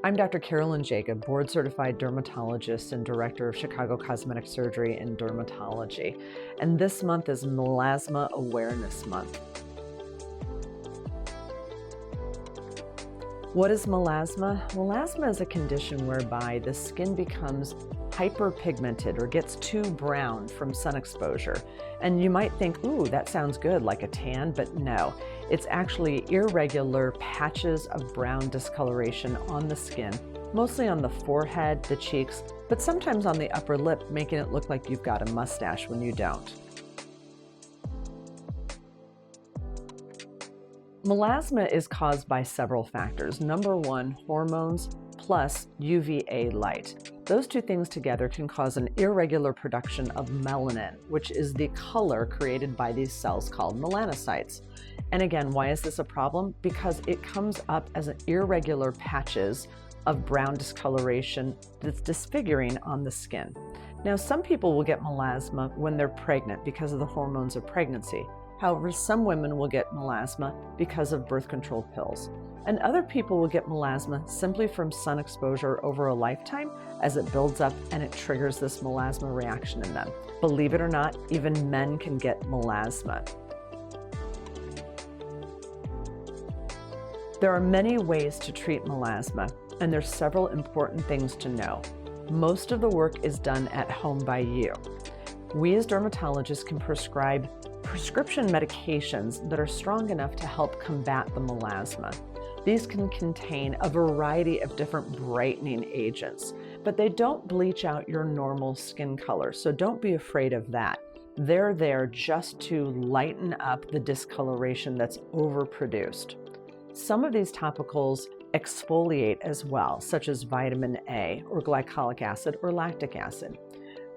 I'm Dr. Carolyn Jacob, board-certified dermatologist and director of Chicago Cosmetic Surgery and Dermatology. And this month is Melasma Awareness Month. What is melasma? Melasma is a condition whereby the skin becomes hyperpigmented or gets too brown from sun exposure. And you might think, ooh, that sounds good, like a tan, but no. It's actually irregular patches of brown discoloration on the skin, mostly on the forehead, the cheeks, but sometimes on the upper lip, making it look like you've got a mustache when you don't. Melasma is caused by several factors. Number one, hormones plus UVA light. Those two things together can cause an irregular production of melanin, which is the color created by these cells called melanocytes. And again, why is this a problem? Because it comes up as irregular patches of brown discoloration that's disfiguring on the skin. Now, some people will get melasma when they're pregnant because of the hormones of pregnancy. However, some women will get melasma because of birth control pills. And other people will get melasma simply from sun exposure over a lifetime as it builds up and it triggers this melasma reaction in them. Believe it or not, even men can get melasma. There are many ways to treat melasma, and there's several important things to know. Most of the work is done at home by you. We as dermatologists can prescribe prescription medications that are strong enough to help combat the melasma. These can contain a variety of different brightening agents, but they don't bleach out your normal skin color, so don't be afraid of that. They're there just to lighten up the discoloration that's overproduced. Some of these topicals exfoliate as well, such as vitamin A or glycolic acid or lactic acid.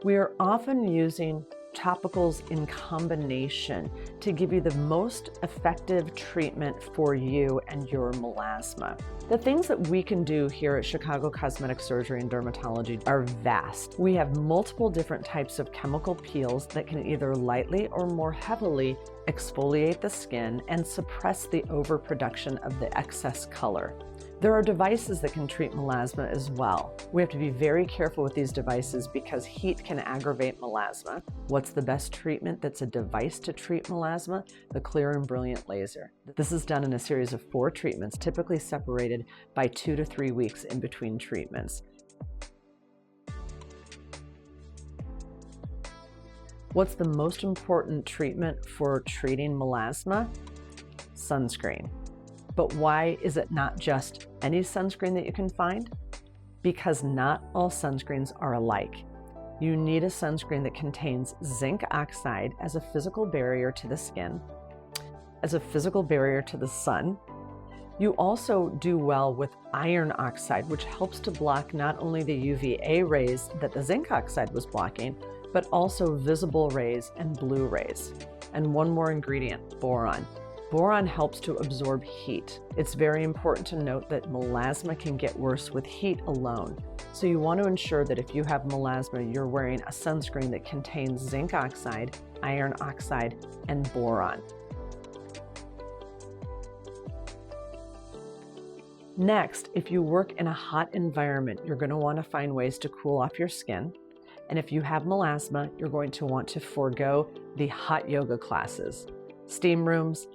We are often using topicals in combination to give you the most effective treatment for you and your melasma. The things that we can do here at Chicago Cosmetic Surgery and Dermatology are vast. We have multiple different types of chemical peels that can either lightly or more heavily exfoliate the skin and suppress the overproduction of the excess color. There are devices that can treat melasma as well. We have to be very careful with these devices because heat can aggravate melasma. What's the best treatment that's a device to treat melasma? The clear and brilliant laser. This is done in a series of 4 treatments, typically separated by 2 to 3 weeks in between treatments. What's the most important treatment for treating melasma? Sunscreen. But why is it not just any sunscreen that you can find? Because not all sunscreens are alike. You need a sunscreen that contains zinc oxide as a physical barrier to the skin, as a physical barrier to the sun. You also do well with iron oxide, which helps to block not only the UVA rays that the zinc oxide was blocking, but also visible rays and blue rays. And one more ingredient, boron. Boron helps to absorb heat. It's very important to note that melasma can get worse with heat alone. So you want to ensure that if you have melasma, you're wearing a sunscreen that contains zinc oxide, iron oxide, and boron. Next, if you work in a hot environment, you're going to want to find ways to cool off your skin. And if you have melasma, you're going to want to forego the hot yoga classes. Steam rooms,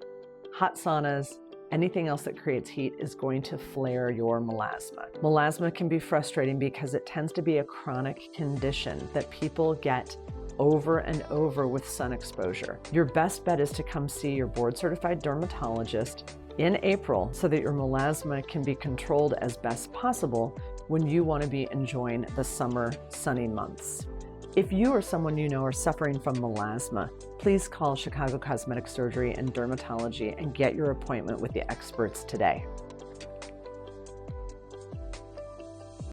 hot saunas, anything else that creates heat is going to flare your melasma. Melasma can be frustrating because it tends to be a chronic condition that people get over and over with sun exposure. Your best bet is to come see your board-certified dermatologist in April so that your melasma can be controlled as best possible when you want to be enjoying the summer sunny months. If you or someone you know are suffering from melasma, please call Chicago Cosmetic Surgery and Dermatology and get your appointment with the experts today.